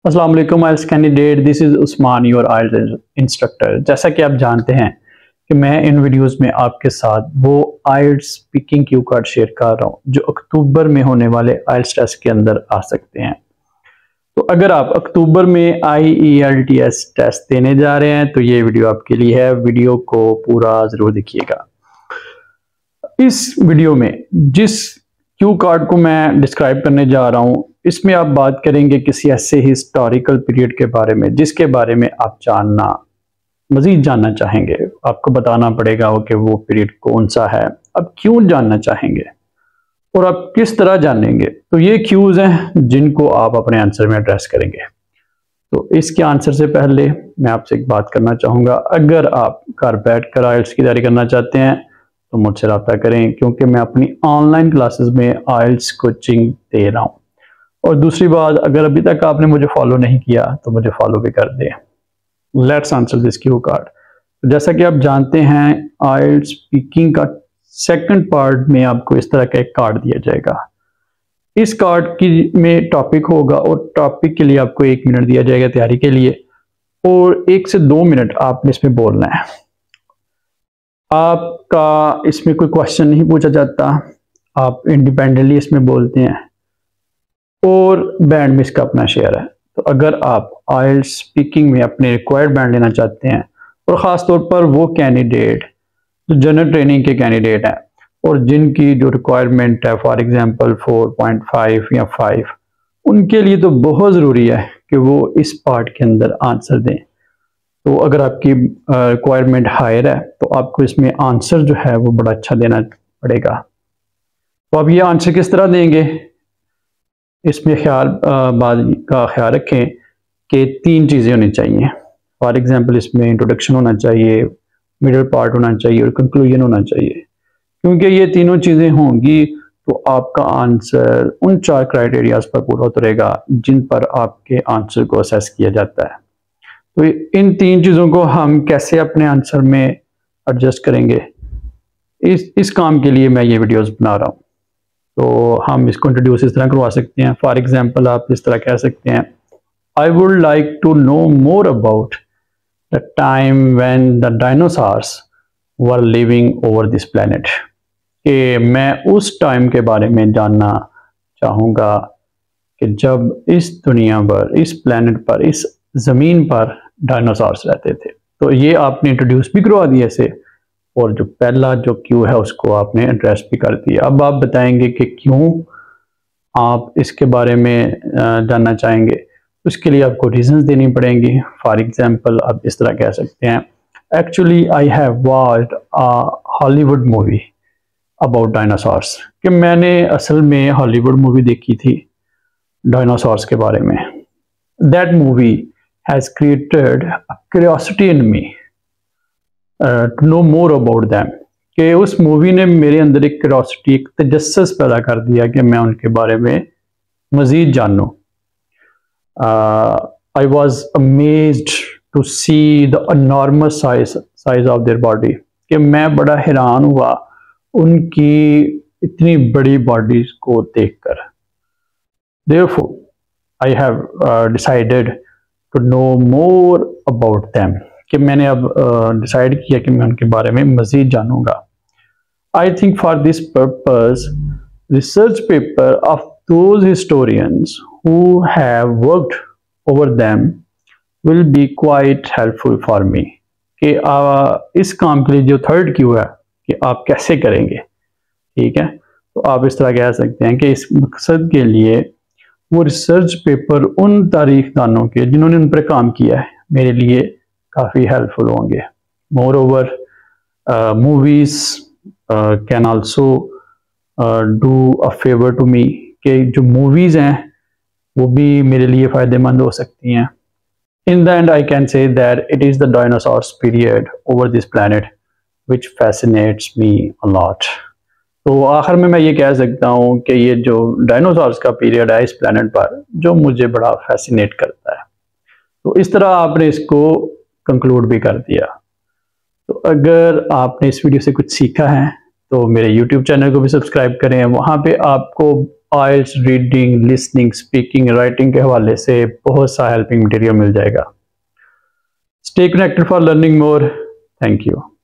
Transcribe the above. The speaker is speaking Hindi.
अस्सलाम वालेकुम IELTS candidate, this is Usman your IELTS instructor. जैसा कि आप जानते हैं कि मैं इन वीडियोस में आपके साथ वो आइल्स स्पीकिंग क्यू कार्ड शेयर कर रहा हूँ जो अक्टूबर में होने वाले आइल्स टेस्ट के अंदर आ सकते हैं। तो अगर आप अक्टूबर में IELTS टेस्ट देने जा रहे हैं तो ये वीडियो आपके लिए है। वीडियो को पूरा ज़रूर देखिएगा। इस वीडियो में जिस क्यू कार्ड को मैं डिस्क्राइब करने जा रहा हूँ, इसमें आप बात करेंगे किसी ऐसे हिस्टोरिकल पीरियड के बारे में जिसके बारे में आप मज़ीद जानना चाहेंगे। आपको बताना पड़ेगा कि वो पीरियड कौन सा है, आप क्यों जानना चाहेंगे और आप किस तरह जानेंगे। तो ये क्यूज हैं जिनको आप अपने आंसर में एड्रेस करेंगे। तो इसके आंसर से पहले मैं आपसे एक बात करना चाहूँगा, अगर आप घर बैठ कर आइल्स की तैयारी करना चाहते हैं तो मुझसे रब्ता करें, क्योंकि मैं अपनी ऑनलाइन क्लासेस में आइल्स कोचिंग दे रहा हूँ। और दूसरी बात, अगर अभी तक आपने मुझे फॉलो नहीं किया तो मुझे फॉलो भी कर दें। Let's answer this Q card. तो जैसा कि आप जानते हैं, आइल्स स्पीकिंग का सेकंड पार्ट में आपको इस तरह का एक कार्ड दिया जाएगा। इस कार्ड की में टॉपिक होगा और टॉपिक के लिए आपको 1 मिनट दिया जाएगा तैयारी के लिए, और 1 से 2 मिनट आपने इसमें बोलना है। आपका इसमें कोई क्वेश्चन नहीं पूछा जाता, आप इंडिपेंडेंटली इसमें बोलते हैं और बैंड में इसका अपना शेयर है। तो अगर आप आइल्स स्पीकिंग में अपने रिक्वायर्ड बैंड लेना चाहते हैं, और ख़ास तौर पर वो कैंडिडेट जो जनरल ट्रेनिंग के कैंडिडेट हैं और जिनकी जो रिक्वायरमेंट है फॉर एग्जांपल 4.5 या 5, उनके लिए तो बहुत ज़रूरी है कि वो इस पार्ट के अंदर आंसर दें। तो अगर आपकी रिक्वायरमेंट हायर है तो आपको इसमें आंसर जो है वो बड़ा अच्छा देना पड़ेगा। तो आप ये आंसर किस तरह देंगे, इसमें बात का ख्याल रखें कि 3 चीज़ें होनी चाहिए। फॉर एग्जांपल इसमें इंट्रोडक्शन होना चाहिए, मिडिल पार्ट होना चाहिए और कंक्लूजन होना चाहिए। क्योंकि ये तीनों चीज़ें होंगी तो आपका आंसर उन 4 क्राइटेरियाज पर पूरा उतरेगा जिन पर आपके आंसर को असेस किया जाता है। तो इन 3 चीज़ों को हम कैसे अपने आंसर में एडजस्ट करेंगे, इस काम के लिए मैं ये वीडियोस बना रहा हूँ। तो हम इसको इंट्रोड्यूस इस तरह करवा सकते हैं। फॉर एग्जांपल आप इस तरह कह सकते हैं, I would like to know more about the time when the dinosaurs were living over this planet. कि मैं उस टाइम के बारे में जानना चाहूँगा कि जब इस दुनिया पर, इस प्लेनेट पर, इस ज़मीन पर डायनासोर्स रहते थे। तो ये आपने इंट्रोड्यूस भी करवा दिया इसे, और जो पहला जो क्यू है उसको आपने एड्रेस भी कर दिया। अब आप बताएंगे कि क्यों आप इसके बारे में जानना चाहेंगे। उसके लिए आपको रीजंस देनी पड़ेंगी। फॉर एग्जांपल आप इस तरह कह सकते हैं, actually I have watched a Hollywood movie about dinosaurs. कि मैंने असल में हॉलीवुड मूवी देखी थी डायनासोर्स के बारे में। That movie has created a curiosity in me to know more about them. कि उस मूवी ने मेरे अंदर एक क्यूरियोसिटी, एक तजस्सुस पैदा कर दिया कि मैं उनके बारे में मज़ीद जानूँ। I was amazed to see the enormous size of their body. कि मैं बड़ा हैरान हुआ उनकी इतनी बड़ी बॉडी को देखकर। Therefore, I have decided to know more about them। कि मैंने अब डिसाइड किया कि मैं उनके बारे में मज़ीद जानूंगा। I think for this purpose research paper of those historians who have worked over them will be quite helpful for me. कि इस काम के लिए जो थर्ड क्यू है कि आप कैसे करेंगे, ठीक है। तो आप इस तरह कह सकते हैं कि इस मकसद के लिए वो रिसर्च पेपर उन तारीखदानों के जिन्होंने उन पर काम किया है मेरे लिए काफ़ी हेल्पफुल होंगे। Moreover movies can also do a favour to me. कि जो मूवीज़ हैं वो भी मेरे लिए फ़ायदेमंद हो सकती हैं। In the and I can say that it is the dinosaurs period over this planet which fascinates me a lot. तो आखिर में मैं ये कह सकता हूँ कि ये जो डायनासोर्स का पीरियड है इस प्लेनेट पर, जो मुझे बड़ा फैसिनेट करता है। तो इस तरह आपने इसको कंक्लूड भी कर दिया। तो अगर आपने इस वीडियो से कुछ सीखा है तो मेरे YouTube चैनल को भी सब्सक्राइब करें। वहाँ पे आपको आइल्स रीडिंग, लिसनिंग, स्पीकिंग, राइटिंग के हवाले से बहुत सा हेल्पिंग मटेरियल मिल जाएगा। Stay connected for learning more. Thank you.